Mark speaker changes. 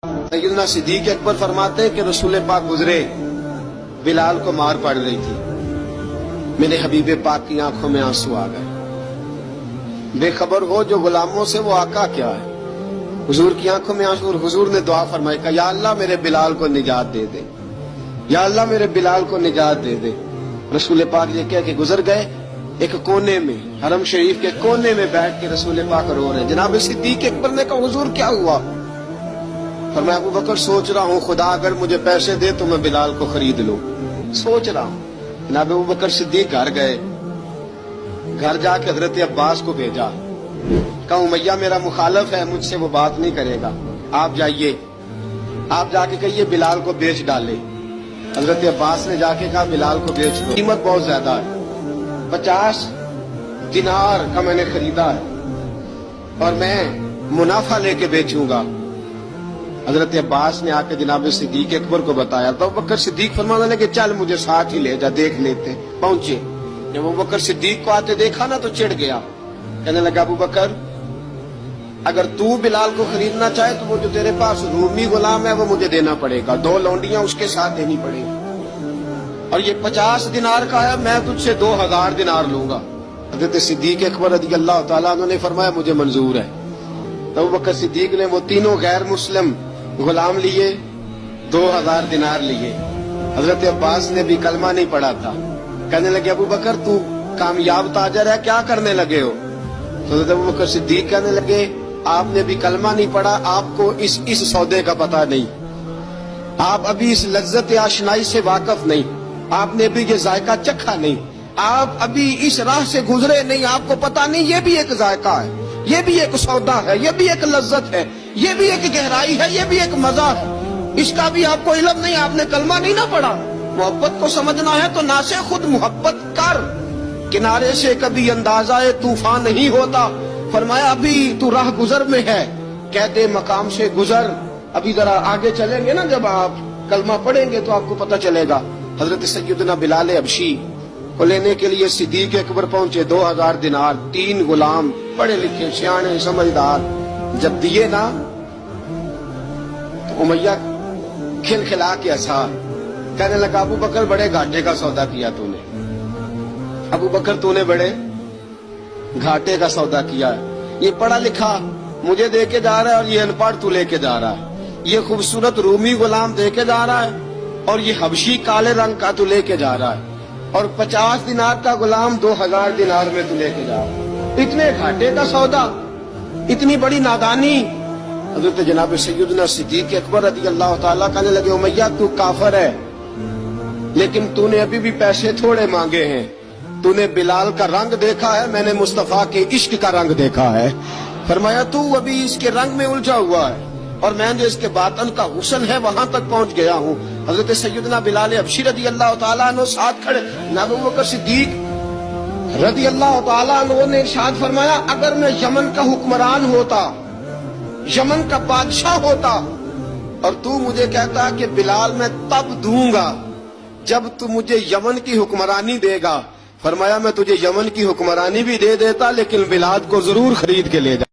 Speaker 1: सैयदना सिद्दीक अकबर फरमाते हैं कि रसूल पाक गुजरे, बिलाल को मार पड़ रही थी, मेरे हबीब पाक की आंखों में आंसू आ गए। बेखबर हो जो गुलामों से वो आका क्या है। हुजूर की आंखों में आंसू और हुजूर ने दुआ फरमाई कि या अल्लाह मेरे बिलाल को निजात दे दे, या अल्लाह मेरे बिलाल को निजात दे दे। रसूल पाक ये कह के गुजर गए। एक कोने में, हरम शरीफ के कोने में बैठ के रसूल पाक रो रहे हैं। जनाब सिद्दीक अकबर ने कहा हुजूर क्या हुआ? फरमाया अबू बकर सोच रहा हूँ खुदा अगर मुझे पैसे दे तो मैं बिलाल को खरीद लूं, सोच रहा हूँ। जनाब अबू बकर सिद्दीक घर गए, घर जाके हजरत अब्बास को भेजा, कहा उमैया मेरा मुखालिफ है, मुझसे वो बात नहीं करेगा, आप जाइए, आप जाके कहिए बिलाल को बेच डाले। हजरत अब्बास ने जाके कहा बिलाल को बेच दो, कीमत बहुत ज्यादा है, 50 दिनार का मैंने खरीदा है और मैं मुनाफा लेके बेचूंगा। हजरत अब्बास ने आके जनाब सिद्दीक अकबर को बताया तो अबू बकर सिद्दीक फरमाने लगे चल मुझे साथ ही ले जा, देख लेते। पहुंचे, जब अबू बकर सिद्दीक को आते देखा ना तो चिढ़ गया, कहने लगा अबू बकर अगर तू बिलाल को खरीदना चाहे तो वो जो तेरे पास रूमी गुलाम है वो मुझे देना पड़ेगा, 2 लौंडियां उसके साथ देनी पड़ेगी, और ये 50 दिनार का है, मैं तुझसे 2000 दिनार लूंगा। हजरत सिद्दीक अकबर रज़ी अल्लाह तआला अन्हु ने फरमाया मुझे मंजूर है। तो अबू बकर सिद्दीक ने वो तीनों गैर मुस्लिम गुलाम लिए, 2000 दिनार लिए। हजरत अब्बास ने भी कलमा नहीं पढ़ा था, कहने लगे अबू बकर तू कामयाब ताजर है, क्या करने लगे हो? तो हजरत अबू बकर सिद्दीक कहने लगे आपने भी कलमा नहीं पढ़ा, आपको इस सौदे का पता नहीं, आप अभी इस लज्जत आशनाई से वाकिफ नहीं, आपने भी ये जायका चखा नहीं, आप अभी इस राह से गुजरे नहीं, आपको पता नहीं ये भी एक जायका है, ये भी एक सौदा है, ये भी एक लज्जत है, ये भी एक गहराई है, ये भी एक मजा है, इसका भी आपको इल्म नहीं, आपने कलमा नहीं ना पढ़ा। मोहब्बत को समझना है तो ना से खुद मोहब्बत कर, किनारे से कभी अंदाजा तूफान नहीं होता। फरमाया अभी तू राह गुजर में है, कहते मकाम से गुजर, अभी जरा आगे चलेंगे ना, जब आप कलमा पढ़ेंगे तो आपको पता चलेगा। हजरत सैयदना बिलाल हबशी को लेने के लिए सिद्दीक अकबर पहुंचे, 2000 दिनार, 3 गुलाम, पढ़े लिखे सियाने समझदार, जब दिए ना तो उमैया खिलखिला के हंसा, कहने लगा अबू बकर बड़े घाटे का सौदा किया तूने, अबू बकर तूने बड़े घाटे का सौदा किया है। ये पढ़ा लिखा मुझे दे के जा रहा है और ये अनपढ़ तू लेके जा रहा है, ये खूबसूरत रूमी गुलाम दे के जा रहा है और ये हबशी काले रंग का तू लेके जा रहा है, और 50 दिनार का गुलाम 2000 दिनार में तू लेके जा रहा है, इतने घाटे का सौदा, इतनी बड़ी नादानी। हजरत जनाब सैयदना सिद्दीक अकबर रज़ी अल्लाह तआला कहने लगे उमैया तू काफिर है, लेकिन तूने अभी भी पैसे थोड़े मांगे हैं, तूने बिलाल का रंग देखा है, मैंने मुस्तफा के इश्क का रंग देखा है। फरमाया तू अभी इसके रंग में उलझा हुआ है और मैं जो इसके बातन का हुस्न है वहां तक पहुंच गया हूँ। हजरत सैयदना बिलाल हबशी रज़ी अल्लाह तआला अन्हु साथ खड़े, जनाब अबू बकर सिद्दीक रज़ी अल्लाह तआला अन्हु ने इरशाद फरमाया अगर मैं यमन का हुक्मरान होता, यमन का बादशाह होता, और तू मुझे कहता कि बिलाल मैं तब दूंगा जब तू मुझे यमन की हुक्मरानी देगा, फरमाया मैं तुझे यमन की हुक्मरानी भी दे देता लेकिन बिलाल को जरूर खरीद के ले जा।